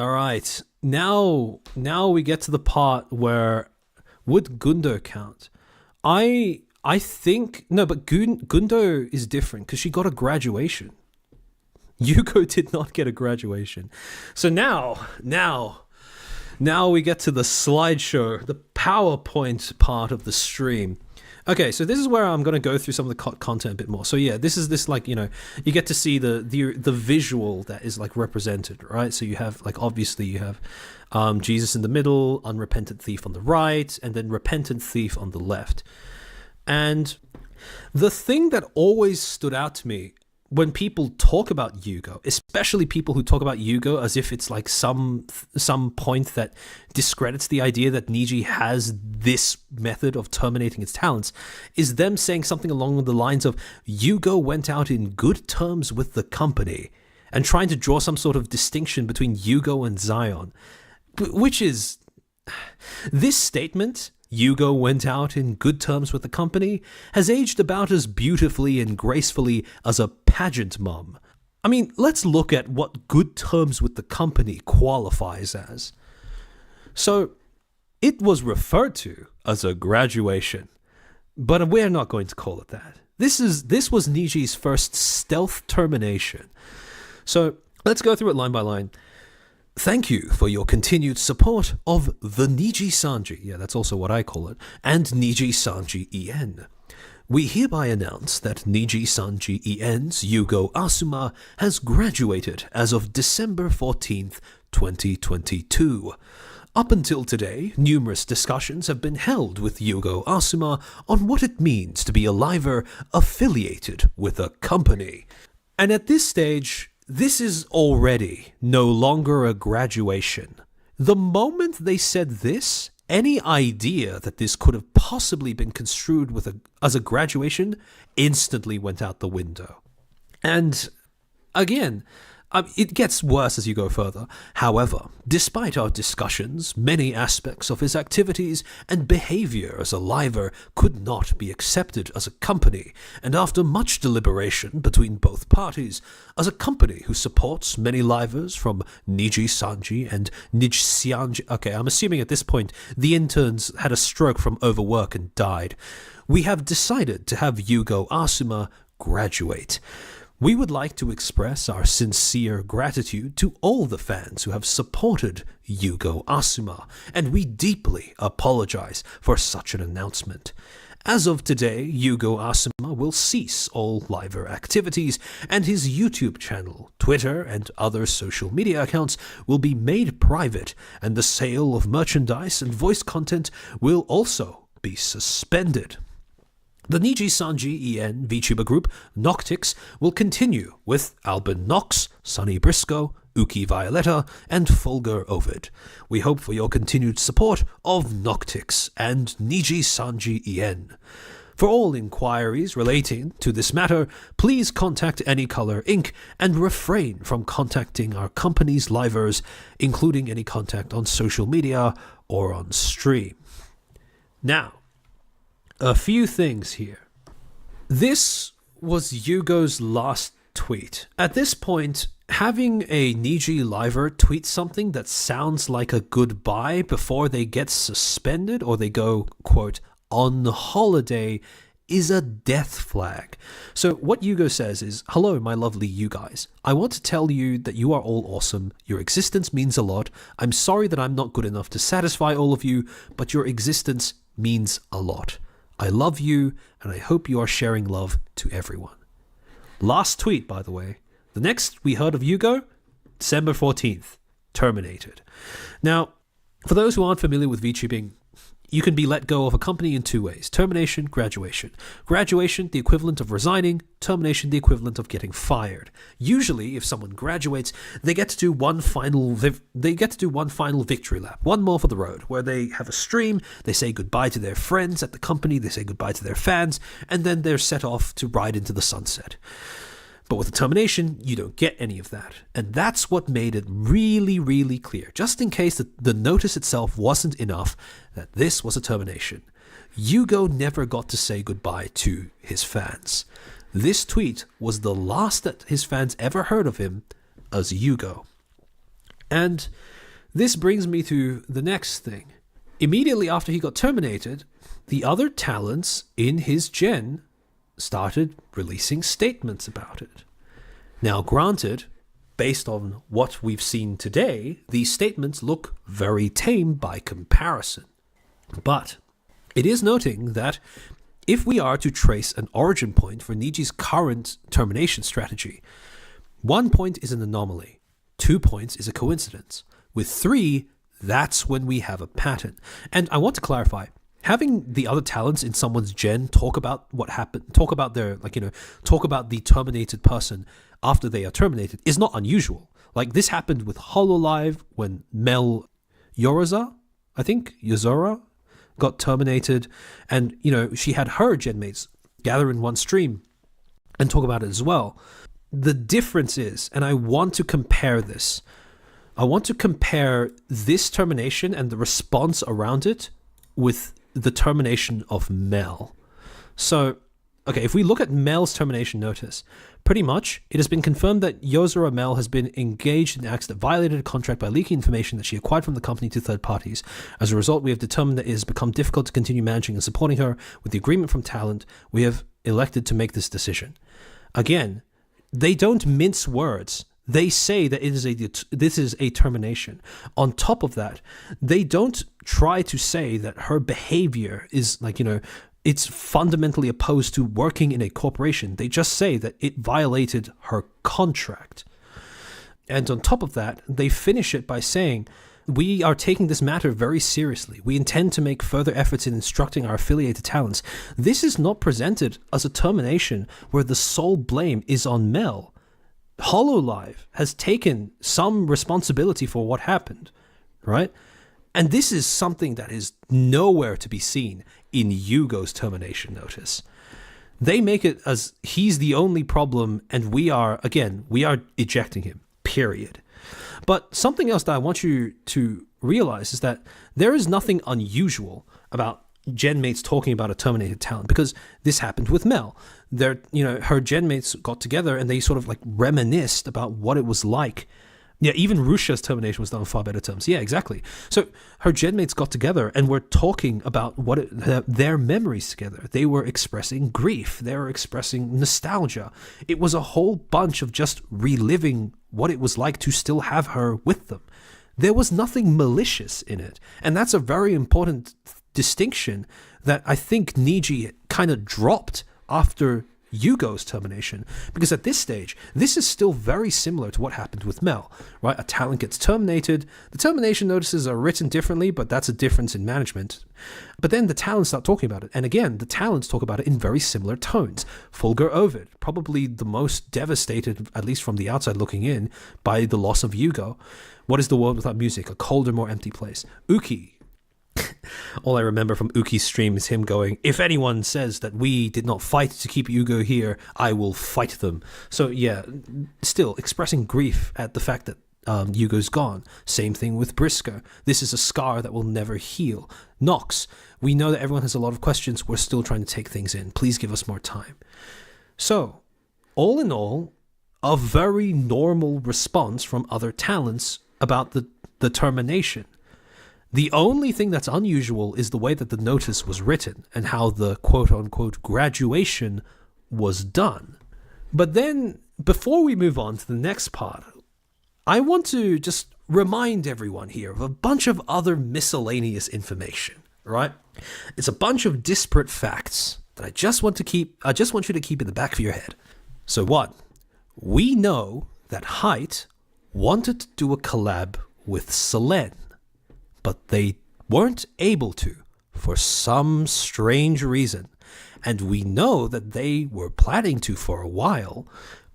All right. Now we get to the part where would Gundo count? I think no, but Gundo is different because she got a graduation. Yuko did not get a graduation. So now we get to the slideshow, the PowerPoint part of the stream. Okay, so this is where I'm going to go through some of the content a bit more. So yeah, this is like, you get to see the visual that is like represented, right? So you have like, obviously you have Jesus in the middle, unrepentant thief on the right, and then repentant thief on the left. And the thing that always stood out to me when people talk about Yugo, especially people who talk about Yugo as if it's like some point that discredits the idea that Niji has this method of terminating its talents, is them saying something along the lines of Yugo went out in good terms with the company, and trying to draw some sort of distinction between Yugo and Zion, which is this statement. Yugo went out in good terms with the company has aged about as beautifully and gracefully as a pageant mum. I mean, let's look at what good terms with the company qualifies as. So, it was referred to as a graduation, but we're not going to call it that. This was Niji's first stealth termination. So, let's go through it line by line. Thank you for your continued support of the Nijisanji, yeah, that's also what I call it, and Nijisanji En. We hereby announce that Nijisanji En's Yugo Asuma has graduated as of December 14th, 2022. Up until today, numerous discussions have been held with Yugo Asuma on what it means to be a liver affiliated with a company. And at this stage, this is already no longer a graduation. The moment they said this, any idea that this could have possibly been construed as a graduation instantly went out the window. And again, it gets worse as you go further. However, despite our discussions, many aspects of his activities and behavior as a liver could not be accepted as a company, and after much deliberation between both parties, as a company who supports many livers from Nijisanji and Nijisanji. Okay, I'm assuming at this point the interns had a stroke from overwork and died. We have decided to have Yugo Asuma graduate. We would like to express our sincere gratitude to all the fans who have supported Yugo Asuma, and we deeply apologize for such an announcement. As of today, Yugo Asuma will cease all liver activities, and his YouTube channel, Twitter, and other social media accounts will be made private, and the sale of merchandise and voice content will also be suspended. The Nijisanji En VTuber group, Noctix, will continue with Albin Nox, Sonny Briscoe, Uki Violetta, and Fulgur Ovid. We hope for your continued support of Noctix and Nijisanji En. For all inquiries relating to this matter, please contact Anycolor Inc. and refrain from contacting our company's livers, including any contact on social media or on stream. Now, a few things here. This was Yugo's last tweet. At this point, having a Niji liver tweet something that sounds like a goodbye before they get suspended or they go, quote, on holiday is a death flag. So what Yugo says is, hello, my lovely you guys. I want to tell you that you are all awesome. Your existence means a lot. I'm sorry that I'm not good enough to satisfy all of you, but your existence means a lot. I love you, and I hope you are sharing love to everyone. Last tweet, by the way. The next we heard of Yugo, December 14th, terminated. Now, for those who aren't familiar with VTubing, you can be let go of a company in two ways: termination, graduation. Graduation, the equivalent of resigning; termination, the equivalent of getting fired. Usually, if someone graduates, they get to do one final victory lap, one more for the road, where they have a stream, they say goodbye to their friends at the company, they say goodbye to their fans, and then they're set off to ride into the sunset. But with a termination, you don't get any of that. And that's what made it really, really clear, just in case the notice itself wasn't enough, that this was a termination. Yugo never got to say goodbye to his fans. This tweet was the last that his fans ever heard of him as Yugo. And this brings me to the next thing. Immediately after he got terminated, the other talents in his gen started releasing statements about it. Now, granted, based on what we've seen today, these statements look very tame by comparison. But it is noting that if we are to trace an origin point for Niji's current termination strategy, 1 point is an anomaly, 2 points is a coincidence. With 3, that's when we have a pattern. And I want to clarify, having the other talents in someone's gen talk about what happened, talk about the terminated person after they are terminated is not unusual. Like, this happened with Hololive when Mel Yozora got terminated, and she had her genmates gather in one stream and talk about it as well. The difference is, and I want to compare this termination and the response around it with the termination of Mel. So, okay, if we look at Mel's termination notice, pretty much it has been confirmed that Yozora Mel has been engaged in acts that violated a contract by leaking information that she acquired from the company to third parties. As a result, we have determined that it has become difficult to continue managing and supporting her. With the agreement from talent, we have elected to make this decision. Again, they don't mince words. They say that this is a termination. On top of that, they don't try to say that her behavior is it's fundamentally opposed to working in a corporation. They just say that it violated her contract. And on top of that, they finish it by saying, we are taking this matter very seriously. We intend to make further efforts in instructing our affiliated talents. This is not presented as a termination where the sole blame is on Mel. Hololive has taken some responsibility for what happened, right? And this is something that is nowhere to be seen in Yugo's termination notice. They make it as he's the only problem and we are ejecting him, period. But something else that I want you to realize is that there is nothing unusual about genmates talking about a terminated talent, because this happened with Mel. Her genmates got together and they sort of reminisced about what it was like. Yeah, even Rusha's termination was done on far better terms. Yeah, exactly. So her genmates got together and were talking about their memories together. They were expressing grief. They were expressing nostalgia. It was a whole bunch of just reliving what it was like to still have her with them. There was nothing malicious in it. And that's a very important distinction that I think Niji kind of dropped after Yugo's termination, because at this stage, this is still very similar to what happened with Mel, right? A talent gets terminated. The termination notices are written differently, but that's a difference in management. But then the talents start talking about it. And again, the talents talk about it in very similar tones. Fulgur Ovid, probably the most devastated, at least from the outside looking in, by the loss of Yugo. What is the world without music? A colder, more empty place. Uki. All I remember from Uki's stream is him going, if anyone says that we did not fight to keep Yugo here, I will fight them. So yeah, still expressing grief at the fact that Yugo's gone. Same thing with Briscoe. This is a scar that will never heal. Nox, we know that everyone has a lot of questions. We're still trying to take things in. Please give us more time. So, all in all, a very normal response from other talents about the termination. The only thing that's unusual is the way that the notice was written and how the quote-unquote graduation was done. But then, before we move on to the next part, I want to just remind everyone here of a bunch of other miscellaneous information, right? It's a bunch of disparate facts that I just want you to keep in the back of your head. So what? We know that Height wanted to do a collab with Selen, but they weren't able to for some strange reason. And we know that they were planning to for a while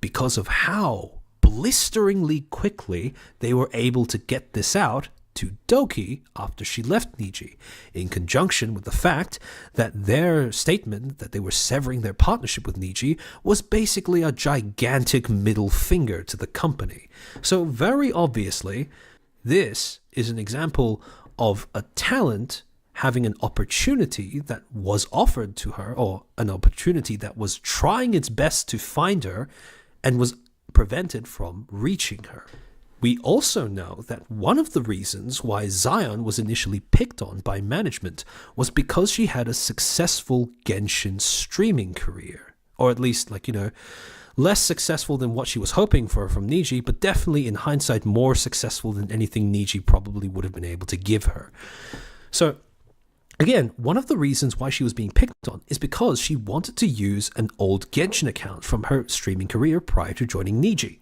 because of how blisteringly quickly they were able to get this out to Doki after she left Niji, in conjunction with the fact that their statement that they were severing their partnership with Niji was basically a gigantic middle finger to the company. So very obviously, this is an example of a talent having an opportunity that was offered to her, or an opportunity that was trying its best to find her and was prevented from reaching her. We also know that one of the reasons why Zion was initially picked on by management was because she had a successful Genshin streaming career. Or at least, less successful than what she was hoping for from Niji, but definitely in hindsight more successful than anything Niji probably would have been able to give her. So, again, one of the reasons why she was being picked on is because she wanted to use an old Genshin account from her streaming career prior to joining Niji.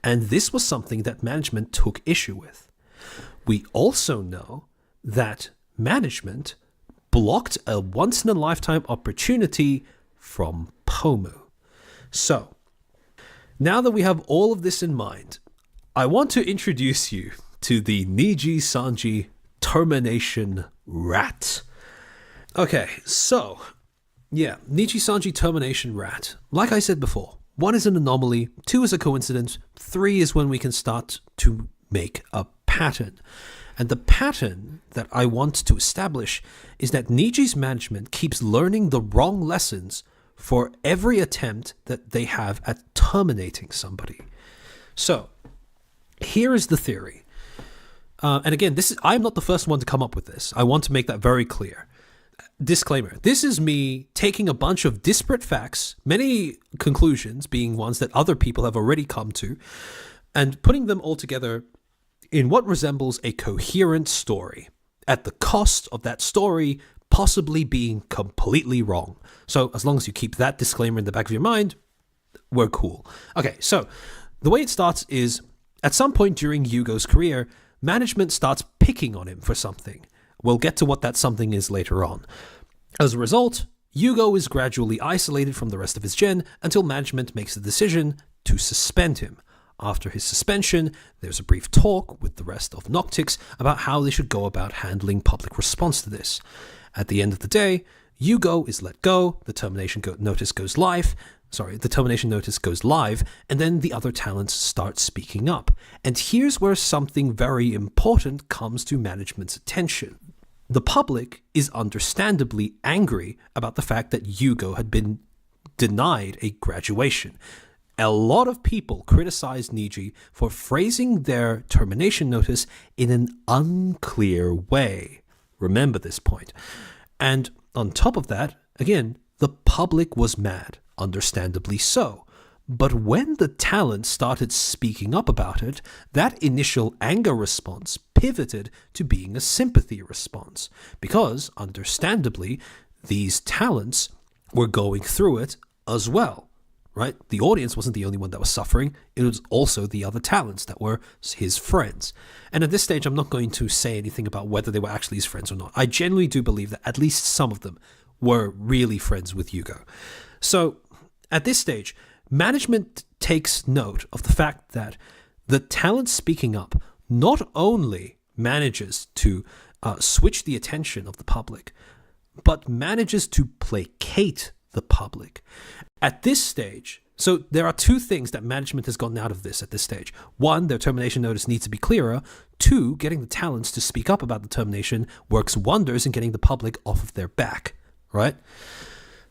And this was something that management took issue with. We also know that management blocked a once-in-a-lifetime opportunity from Pomu. So, now that we have all of this in mind, I want to introduce you to the Nijisanji Termination Rrat. Okay, so, Nijisanji Termination Rrat. Like I said before, 1 is an anomaly, 2 is a coincidence, 3 is when we can start to make a pattern. And the pattern that I want to establish is that Niji's management keeps learning the wrong lessons for every attempt that they have at terminating somebody. So, here is the theory. And again, I'm not the first one to come up with this. I want to make that very clear. Disclaimer, this is me taking a bunch of disparate facts, many conclusions being ones that other people have already come to, and putting them all together in what resembles a coherent story, at the cost of that story possibly being completely wrong. So as long as you keep that disclaimer in the back of your mind, we're cool. Okay, so the way it starts is, at some point during Yugo's career, management starts picking on him for something. We'll get to what that something is later on. As a result, Yugo is gradually isolated from the rest of his gen until management makes the decision to suspend him. After his suspension, there's a brief talk with the rest of Noctix about how they should go about handling public response to this. At the end of the day, Yugo is let go, the termination notice goes live, and then the other talents start speaking up. And here's where something very important comes to management's attention. The public is understandably angry about the fact that Yugo had been denied a graduation. A lot of people criticized Niji for phrasing their termination notice in an unclear way. Remember this point. And on top of that, again, the public was mad, understandably so. But when the talent started speaking up about it, that initial anger response pivoted to being a sympathy response. Because, understandably, these talents were going through it as well. Right? The audience wasn't the only one that was suffering. It was also the other talents that were his friends. And at this stage, I'm not going to say anything about whether they were actually his friends or not. I genuinely do believe that at least some of them were really friends with Yugo. So, at this stage, management takes note of the fact that the talent speaking up not only manages to switch the attention of the public, but manages to placate the public. At this stage, so there are 2 things that management has gotten out of this at this stage. 1, their termination notice needs to be clearer. 2, getting the talents to speak up about the termination works wonders in getting the public off of their back, right?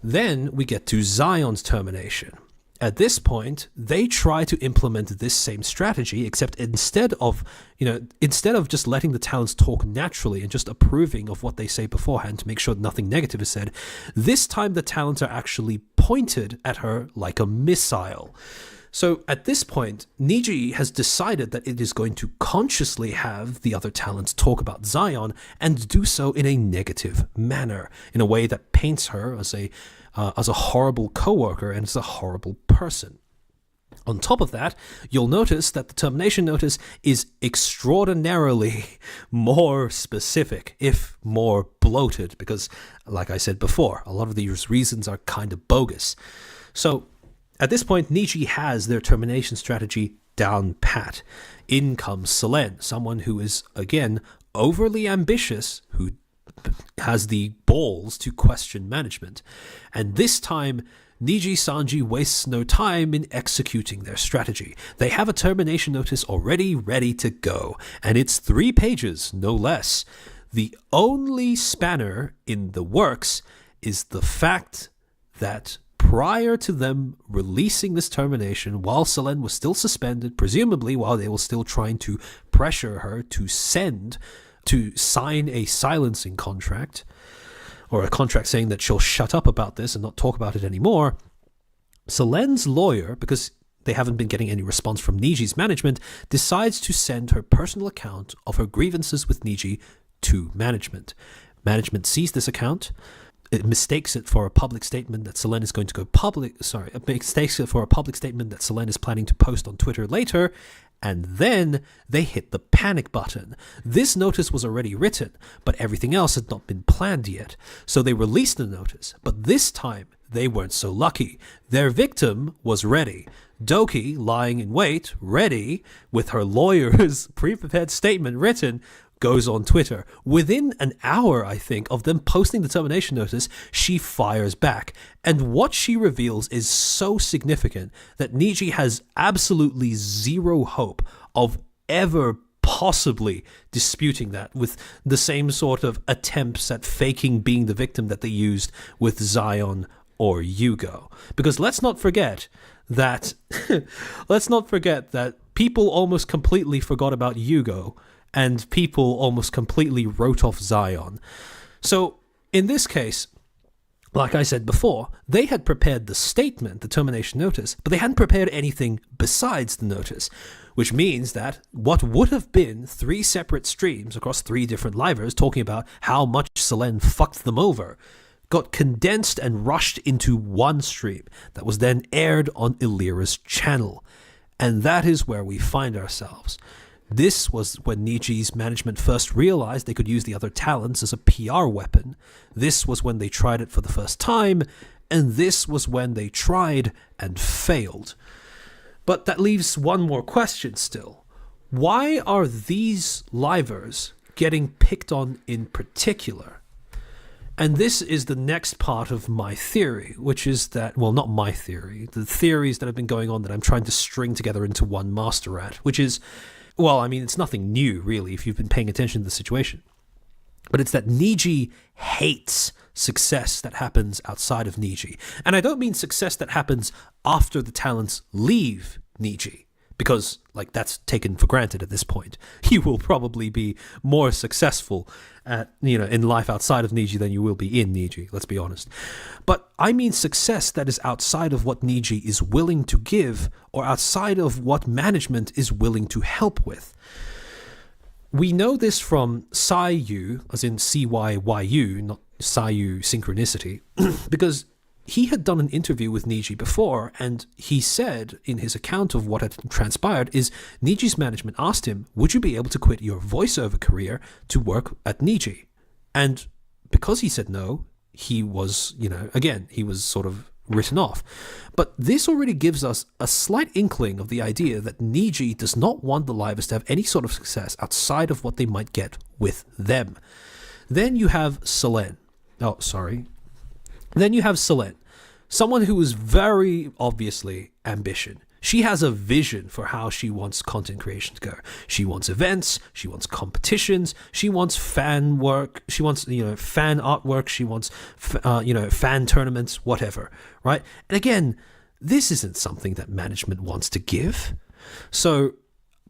Then we get to Zion's termination. At this point, they try to implement this same strategy, except instead of just letting the talents talk naturally and just approving of what they say beforehand to make sure nothing negative is said, this time the talents are actually pointed at her like a missile. So at this point, Niji has decided that it is going to consciously have the other talents talk about Zion and do so in a negative manner, in a way that paints her as a horrible coworker and as a horrible person. On top of that, you'll notice that the termination notice is extraordinarily more specific, if more bloated, because, like I said before, a lot of these reasons are kind of bogus. So, at this point, Niji has their termination strategy down pat. In comes Selen, someone who is, again, overly ambitious, who has the balls to question management. And this time, Nijisanji wastes no time in executing their strategy. They have a termination notice already ready to go, and it's 3 pages, no less. The only spanner in the works is the fact that prior to them releasing this termination, while Selen was still suspended, presumably while they were still trying to pressure her to sign a silencing contract, or a contract saying that she'll shut up about this and not talk about it anymore, Selen's lawyer, because they haven't been getting any response from Niji's management, decides to send her personal account of her grievances with Niji to management. Management sees this account. It mistakes it for a public statement that Selen is going to go public. Sorry, it mistakes it for a public statement that Selen is planning to post on Twitter later, and then they hit the panic button. This notice was already written, but everything else had not been planned yet. So they released the notice, but this time they weren't so lucky. Their victim was ready. Doki, lying in wait, ready, with her lawyer's pre-prepared statement written, goes on Twitter. Within an hour, I think, of them posting the termination notice, she fires back. And what she reveals is so significant that Niji has absolutely zero hope of ever possibly disputing that, with the same sort of attempts at faking being the victim that they used with Zion or Yugo. Because let's not forget that people almost completely forgot about Yugo, and people almost completely wrote off Zion. So in this case, like I said before, they had prepared the statement, the termination notice, but they hadn't prepared anything besides the notice, which means that what would have been 3 separate streams across 3 different livers talking about how much Selen fucked them over got condensed and rushed into one stream that was then aired on Illyra's channel. And that is where we find ourselves. This was when Niji's management first realized they could use the other talents as a PR weapon. This was when they tried it for the first time, and this was when they tried and failed. But that leaves one more question still. Why are these livers getting picked on in particular? And this is the next part of my theory, which is that, well, not my theory, the theories that have been going on that I'm trying to string together into one master rat, which is, well, I mean, it's nothing new, really, if you've been paying attention to the situation. But it's that Niji hates success that happens outside of Niji. And I don't mean success that happens after the talents leave Niji, because, like, that's taken for granted at this point. You will probably be more successful at, in life outside of Niji than you will be in Niji, let's be honest. But I mean success that is outside of what Niji is willing to give, or outside of what management is willing to help with. We know this from Seiyu, as in CYYU, not Seiyu synchronicity, because he had done an interview with Niji before, and he said in his account of what had transpired is Niji's management asked him, would you be able to quit your voiceover career to work at Niji? And because he said no, he was, he was sort of written off. But this already gives us a slight inkling of the idea that Niji does not want the livers to have any sort of success outside of what they might get with them. Then you have Selen. Then you have Selen, someone who is very obviously ambitious. She has a vision for how she wants content creation to go. She wants events, she wants competitions, she wants fan work, she wants, fan artwork, she wants, fan tournaments, whatever, right? And again, this isn't something that management wants to give. So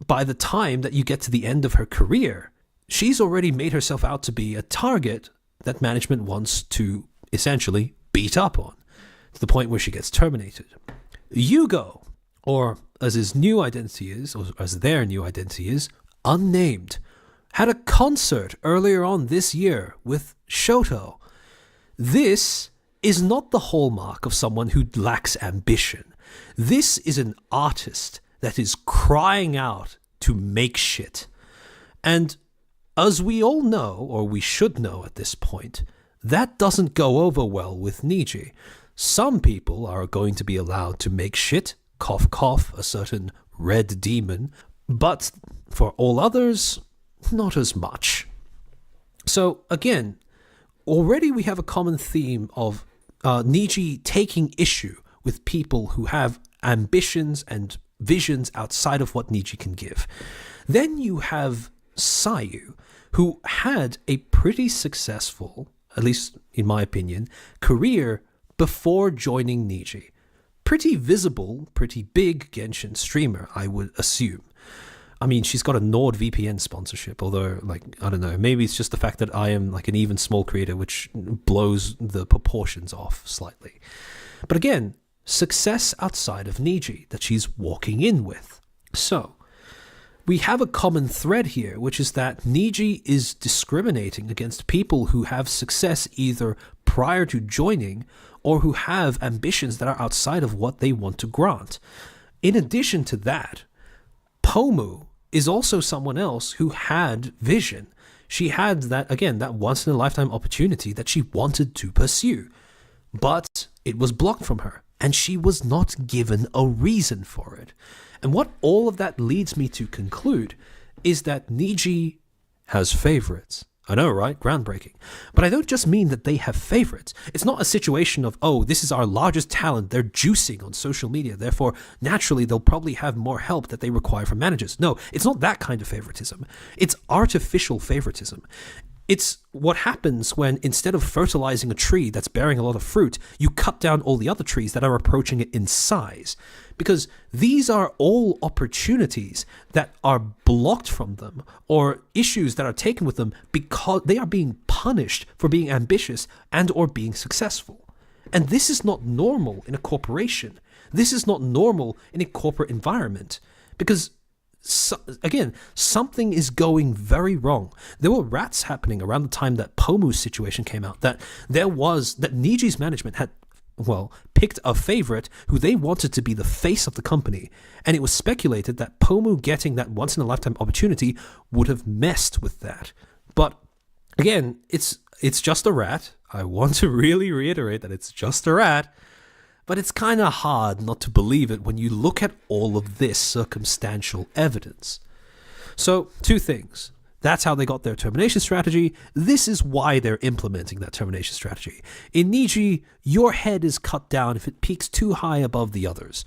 by the time that you get to the end of her career, she's already made herself out to be a target that management wants to essentially beat up on, to the point where she gets terminated. Yugo, or as his new identity is, or as their new identity is, unnamed, had a concert earlier on this year with Shoto. This is not the hallmark of someone who lacks ambition. This is an artist that is crying out to make shit. And as we all know, or we should know at this point, that doesn't go over well with Niji. Some people are going to be allowed to make shit, cough cough, a certain red demon, but for all others, not as much. So again, already we have a common theme of Niji taking issue with people who have ambitions and visions outside of what Niji can give. Then you have Seiyu, who had a pretty successful, at least in my opinion, career before joining Niji. Pretty visible, pretty big Genshin streamer, I would assume. I mean, she's got a NordVPN sponsorship, although, like, I don't know, maybe it's just the fact that I am like an even small creator, which blows the proportions off slightly. But again, success outside of Niji that she's walking in with. So, we have a common thread here, which is that Niji is discriminating against people who have success either prior to joining or who have ambitions that are outside of what they want to grant. In addition to that, Pomu is also someone else who had vision. She had that, again, that once-in-a-lifetime opportunity that she wanted to pursue. But it was blocked from her, and she was not given a reason for it. And what all of that leads me to conclude is that Niji has favorites. I know, right? Groundbreaking. But I don't just mean that they have favorites. It's not a situation of, oh, this is our largest talent, they're juicing on social media, therefore, naturally, they'll probably have more help that they require from managers. No, it's not that kind of favoritism. It's artificial favoritism. It's what happens when, instead of fertilizing a tree that's bearing a lot of fruit, you cut down all the other trees that are approaching it in size. Because these are all opportunities that are blocked from them, or issues that are taken with them because they are being punished for being ambitious and or being successful. And this is not normal in a corporation. This is not normal in a corporate environment. Because again, something is going very wrong. There were rats happening around the time that Pomu's situation came out, that Niji's management had, well, picked a favorite who they wanted to be the face of the company, and it was speculated that Pomu getting that once-in-a-lifetime opportunity would have messed with that. But again, it's just a rat. I want to really reiterate that it's just a rat. But it's kind of hard not to believe it when you look at all of this circumstantial evidence. So, two things. That's how they got their termination strategy. This is why they're implementing that termination strategy. In Niji, your head is cut down if it peaks too high above the others.